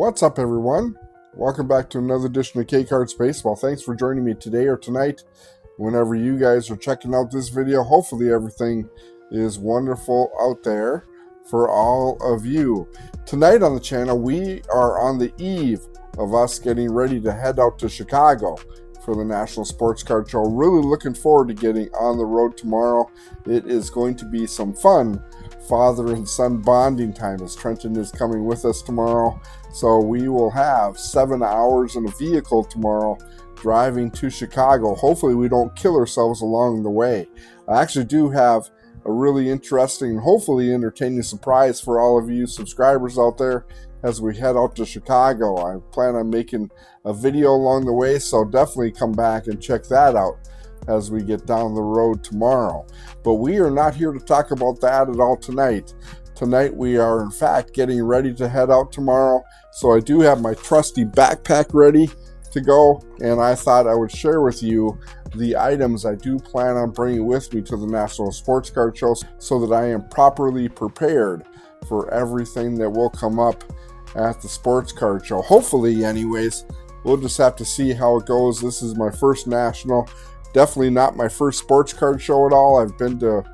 What's up, everyone? Welcome back to another edition of K-Cards Baseball. Thanks for joining me today or tonight. Whenever you guys are checking out this video, hopefully everything is wonderful out there for all of you. Tonight on the channel, we are on the eve of us getting ready to head out to Chicago for the National Sportscard Show. Really looking forward to getting on the road tomorrow. It is going to be some fun father and son bonding time, as Trenton is coming with us tomorrow. So we will have 7 hours in a vehicle tomorrow driving to Chicago. Hopefully we don't kill ourselves along the way. I actually do have a really interesting, hopefully entertaining surprise for all of you subscribers out there as we head out to Chicago. I plan on making a video along the way, so definitely come back and check that out as we get down the road tomorrow. But we are not here to talk about that at all tonight. Tonight we are in fact getting ready to head out tomorrow. So I do have my trusty backpack ready to go, and I thought I would share with you the items I do plan on bringing with me to the National Sports Card Show so that I am properly prepared for everything that will come up at the Sports Card Show. Hopefully, anyways. We'll just have to see how it goes. This is my first national. Definitely not my first sports card show at all. I've been to,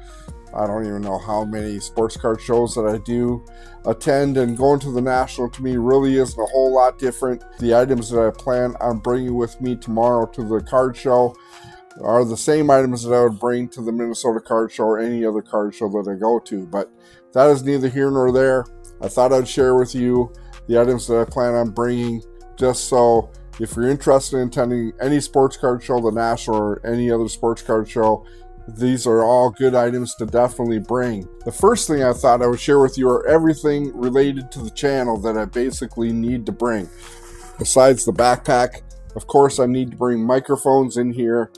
I don't even know how many sports card shows that I do attend, and going to the national to me really isn't a whole lot different. The items that I plan on bringing with me tomorrow to the card show are the same items that I would bring to the Minnesota card show or any other card show that I go to, but that is neither here nor there. I thought I'd share with you the items that I plan on bringing, just so if you're interested in attending any sports card show, the National or any other sports card show, these are all good items to definitely bring. The first thing I thought I would share with you are everything related to the channel that I basically need to bring. Besides the backpack, of course, I need to bring microphones in here.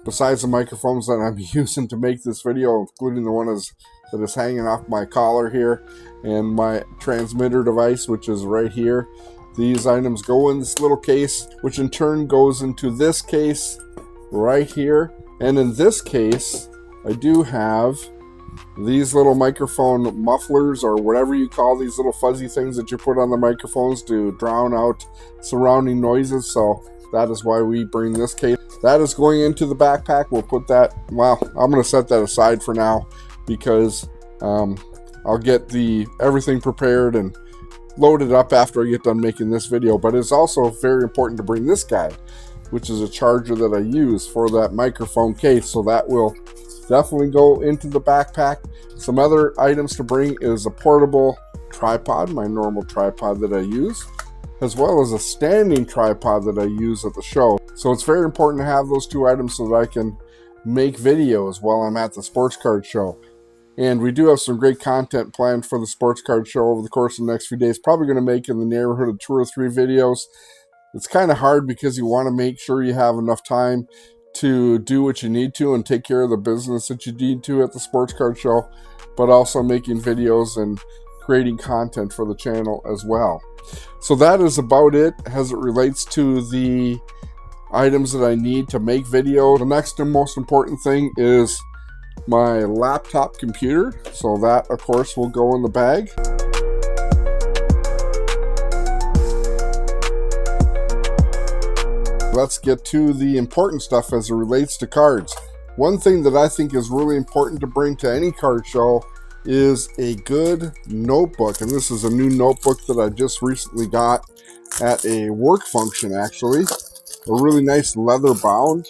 Besides the microphones that I'm using to make this video, including the one that is hanging off my collar here, and my transmitter device, which is right here. These items go in this little case, which in turn goes into this case right here. And in this case, I do have these little microphone mufflers, or whatever you call these little fuzzy things that you put on the microphones to drown out surrounding noises. So that is why we bring this case. That is going into the backpack. We'll put that, well, I'm going to set that aside for now because I'll get everything prepared and loaded up after I get done making this video. But it's also very important to bring this guy, which is a charger that I use for that microphone case. So that will definitely go into the backpack. Some other items to bring is a portable tripod, my normal tripod that I use, as well as a standing tripod that I use at the show. So it's very important to have those two items so that I can make videos while I'm at the sports card show. And we do have some great content planned for the sports card show over the course of the next few days. Probably going to make in the neighborhood of 2 or 3 videos. It's kind of hard because you want to make sure you have enough time to do what you need to and take care of the business that you need to at the sports card show, but also making videos and creating content for the channel as well. So that is about it as it relates to the items that I need to make video. The next and most important thing is my laptop computer. So that, of course, will go in the bag. Let's get to the important stuff as it relates to cards. One thing that I think is really important to bring to any card show is a good notebook. And this is a new notebook that I just recently got at a work function, actually. A really nice leather bound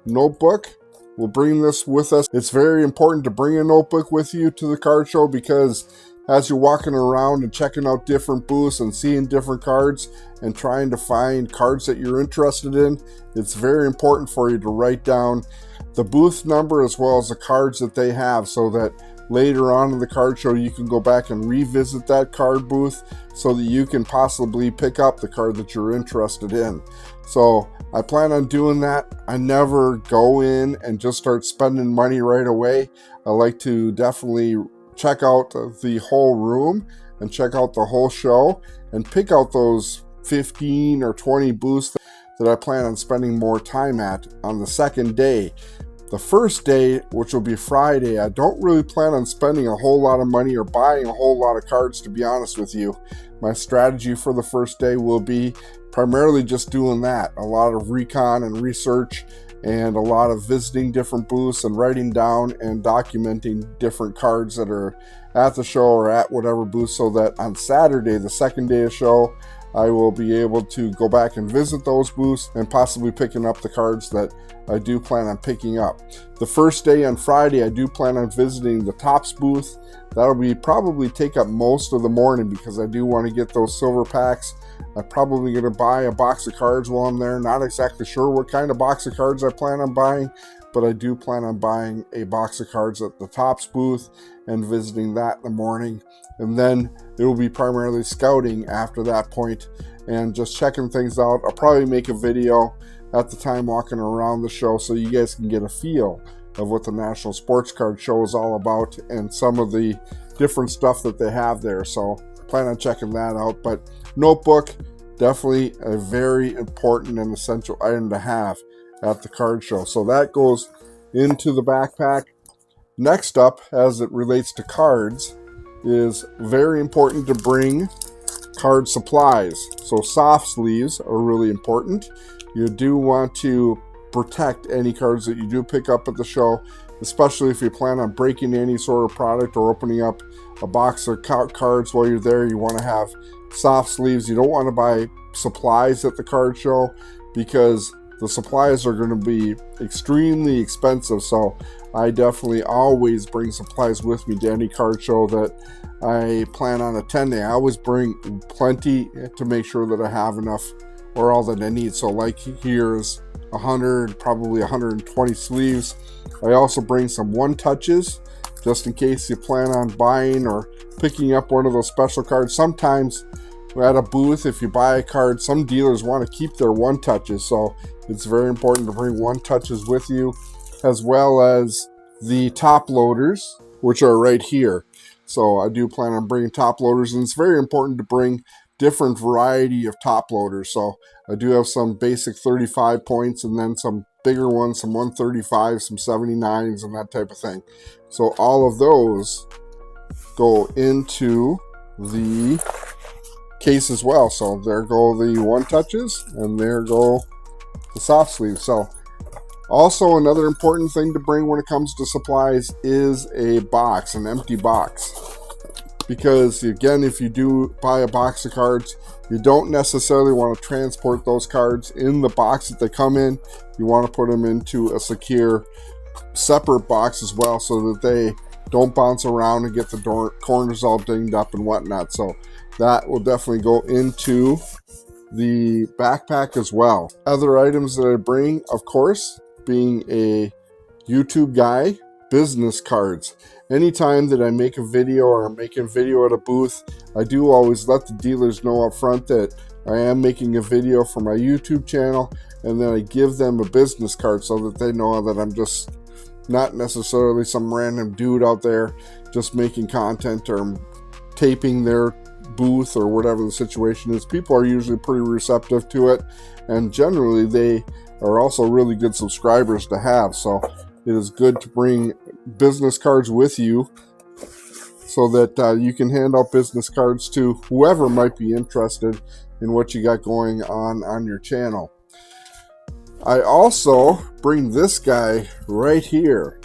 notebook. We'll bring this with us. It's very important to bring a notebook with you to the card show because as you're walking around and checking out different booths and seeing different cards and trying to find cards that you're interested in, it's very important for you to write down the booth number as well as the cards that they have, so that later on in the card show you can go back and revisit that card booth so that you can possibly pick up the card that you're interested in. So I plan on doing that. I never go in and just start spending money right away. I like to definitely check out the whole room and check out the whole show and pick out those 15 or 20 booths that I plan on spending more time at on the second day. The first day, which will be Friday, I don't really plan on spending a whole lot of money or buying a whole lot of cards, to be honest with you. My strategy for the first day will be primarily just doing that. A lot of recon and research, and a lot of visiting different booths and writing down and documenting different cards that are at the show or at whatever booth, so that on Saturday, the second day of show, I will be able to go back and visit those booths and possibly picking up the cards that I do plan on picking up. The first day on Friday, I do plan on visiting the Topps booth. That'll be probably take up most of the morning because I do want to get those silver packs. I'm probably going to buy a box of cards while I'm there. Not exactly sure what kind of box of cards I plan on buying, but I do plan on buying a box of cards at the Topps booth and visiting that in the morning. And then it will be primarily scouting after that point and just checking things out. I'll probably make a video at the time walking around the show so you guys can get a feel of what the National Sportscard show is all about and some of the different stuff that they have there. So plan on checking that out. But notebook, definitely a very important and essential item to have at the card show. So that goes into the backpack. Next up, as it relates to cards, is very important to bring card supplies. So soft sleeves are really important. You do want to protect any cards that you do pick up at the show, especially if you plan on breaking any sort of product or opening up a box of cards while you're there. You want to have soft sleeves. You don't want to buy supplies at the card show because the supplies are going to be extremely expensive. So I definitely always bring supplies with me to any card show that I plan on attending. I always bring plenty to make sure that I have enough or all that I need. So like here's 100, probably 120 sleeves. I also bring some one touches just in case you plan on buying or picking up one of those special cards. Sometimes at a booth, if you buy a card, some dealers want to keep their one touches, so it's very important to bring one touches with you, as well as the top loaders, which are right here. So I do plan on bringing top loaders, and it's very important to bring different variety of top loaders. So I do have some basic 35 points and then some bigger ones, some 135, some 79s, and that type of thing. So all of those go into the case as well. So there go the one touches and there go the soft sleeves. So also another important thing to bring when it comes to supplies is a box, an empty box. Because again, if you do buy a box of cards, you don't necessarily want to transport those cards in the box that they come in. You want to put them into a secure separate box as well so that they don't bounce around and get the corners all dinged up and whatnot. So that will definitely go into the backpack as well. Other items that I bring, of course, being a YouTube guy, business cards. Anytime that I make a video or I'm making a video at a booth, I do always let the dealers know up front that I am making a video for my YouTube channel, and then I give them a business card so that they know that I'm just not necessarily some random dude out there just making content or taping their booth or whatever the situation is. People are usually pretty receptive to it, and generally they are also really good subscribers to have. So it is good to bring business cards with you so that you can hand out business cards to whoever might be interested in what you got going on your channel. I also bring this guy right here.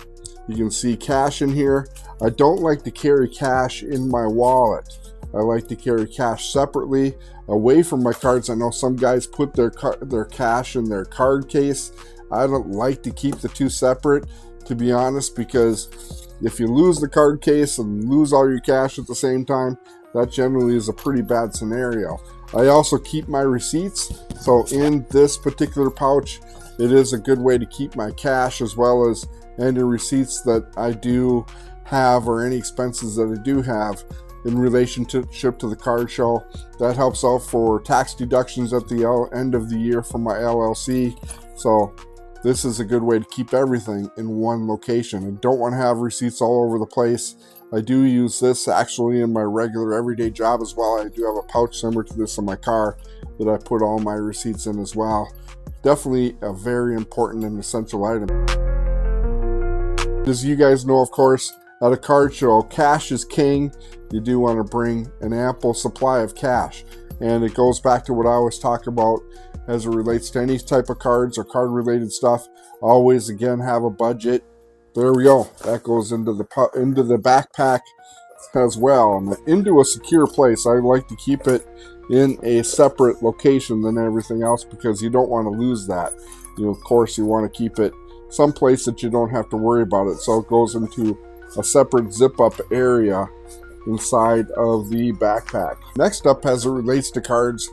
You can see cash in here. I don't like to carry cash in my wallet. I like to carry cash separately away from my cards. I know some guys put their cash in their card case. I don't like to keep the two separate, to be honest, because if you lose the card case and lose all your cash at the same time, that generally is a pretty bad scenario. I also keep my receipts. So in this particular pouch, it is a good way to keep my cash as well as any receipts that I do have or any expenses that I do have in relationship to the card show. That helps out for tax deductions at the end of the year for my LLC. So this is a good way to keep everything in one location. I don't want to have receipts all over the place. I do use this actually in my regular everyday job as well. I do have a pouch similar to this in my car that I put all my receipts in as well. Definitely a very important and essential item. As you guys know, of course, at a card show, cash is king. You do want to bring an ample supply of cash. And it goes back to what I always talk about as it relates to any type of cards or card-related stuff. Always, again, have a budget. There we go. That goes into the backpack as well, and into a secure place. I like to keep it in a separate location than everything else because you don't want to lose that. Of course, you want to keep it someplace that you don't have to worry about it. So it goes into a separate zip-up area inside of the backpack. Next up, as it relates to cards,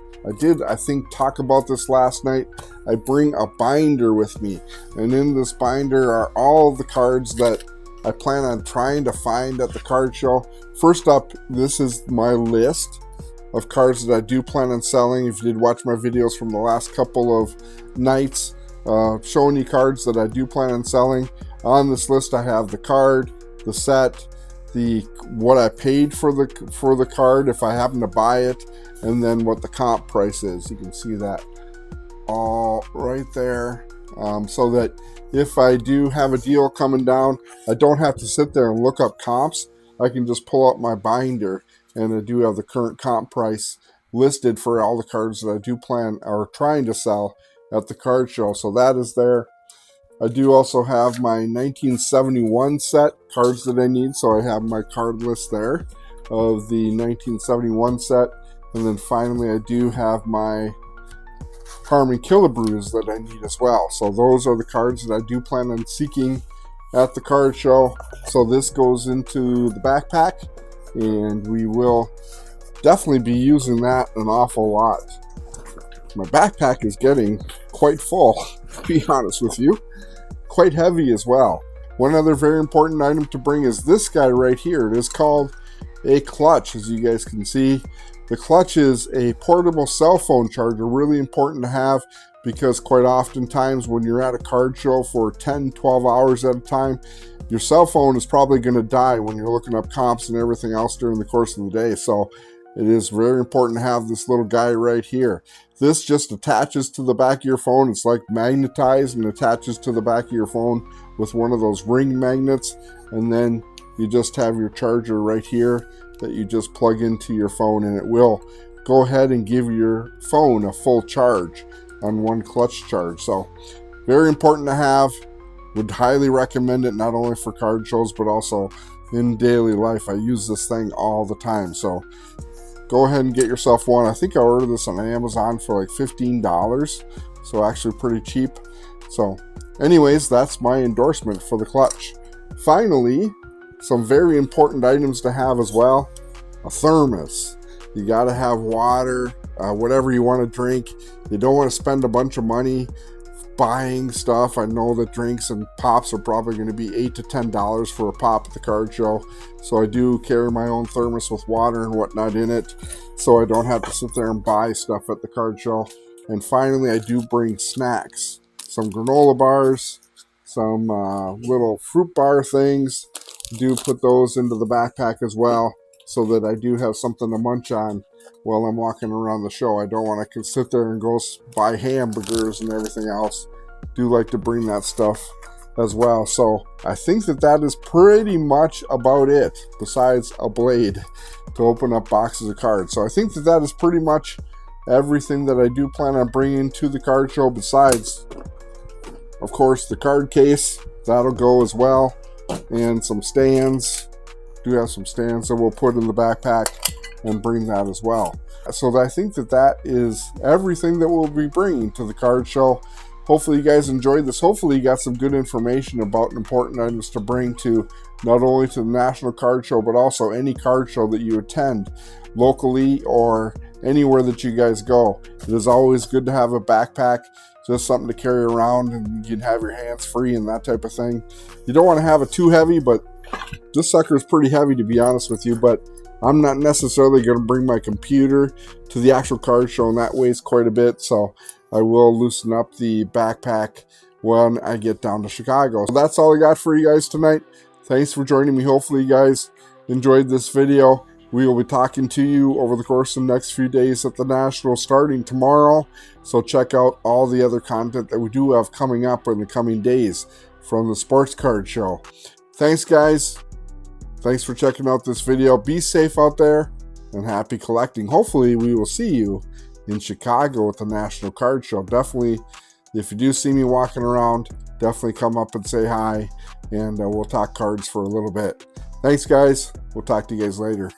I think, talk about this last night. I bring a binder with me, and in this binder are all the cards that I plan on trying to find at the card show. First up, this is my list of cards that I do plan on selling. If you did watch my videos from the last couple of nights, showing you cards that I do plan on selling. On this list, I have the card, the set, what I paid for the card if I happen to buy it, and then what the comp price is. You can see that all right there, so that if I do have a deal coming down, I don't have to sit there and look up comps. I can just pull up my binder, and I do have the current comp price listed for all the cards that I do plan or trying to sell at the card show. So that is there. I do also have my 1971 set cards that I need, so I have my card list there of the 1971 set. And then finally, I do have my Harmon Killebrews that I need as well. So those are the cards that I do plan on seeking at the card show. So this goes into the backpack, and we will definitely be using that an awful lot. My backpack is getting quite full, to be honest with you. Quite heavy as well. One other very important item to bring is this guy right here. It is called a clutch, as you guys can see. The clutch is a portable cell phone charger, really important to have because quite oftentimes when you're at a card show for 10, 12 hours at a time, your cell phone is probably going to die when you're looking up comps and everything else during the course of the day. So it is very important to have this little guy right here. This just attaches to the back of your phone. It's like magnetized and attaches to the back of your phone with one of those ring magnets. And then you just have your charger right here that you just plug into your phone, and it will go ahead and give your phone a full charge on one clutch charge. So very important to have. Would highly recommend it, not only for card shows but also in daily life. I use this thing all the time, so go ahead and get yourself one. I think I ordered this on Amazon for like $15, so actually pretty cheap. So anyways, that's my endorsement for the clutch. Finally, some very important items to have as well. A thermos. You got to have water, whatever you want to drink. You don't want to spend a bunch of money buying stuff. I know that drinks and pops are probably going to be $8 to $10 for a pop at the card show. So I do carry my own thermos with water and whatnot in it, so I don't have to sit there and buy stuff at the card show. And finally, I do bring snacks. Some granola bars, some little fruit bar things. Do put those into the backpack as well, so that I do have something to munch on while I'm walking around the show. I don't want to sit there and go buy hamburgers and everything else. Do like to bring that stuff as well. So I think that is pretty much about it, besides a blade to open up boxes of cards. So I think that is pretty much everything that I do plan on bringing to the card show, besides, of course, the card case. That'll go as well. And some stands. Do have some stands that we'll put in the backpack and bring that as well. So I think that is everything that we'll be bringing to the card show. Hopefully you guys enjoyed this. Hopefully you got some good information about important items to bring to not only to the National Card Show, but also any card show that you attend locally or anywhere that you guys go. It is always good to have a backpack, just something to carry around, and you can have your hands free and that type of thing. You don't want to have it too heavy, but this sucker is pretty heavy, to be honest with you. But I'm not necessarily going to bring my computer to the actual card show, and that weighs quite a bit, so I will loosen up the backpack when I get down to Chicago. So that's all I got for you guys tonight. Thanks for joining me. Hopefully you guys enjoyed this video. We will be talking to you over the course of the next few days at the National starting tomorrow. So check out all the other content that we do have coming up in the coming days from the Sports Card Show. Thanks, guys. Thanks for checking out this video. Be safe out there and happy collecting. Hopefully, we will see you in Chicago at the National Card Show. Definitely, if you do see me walking around, definitely come up and say hi, and we'll talk cards for a little bit. Thanks, guys. We'll talk to you guys later.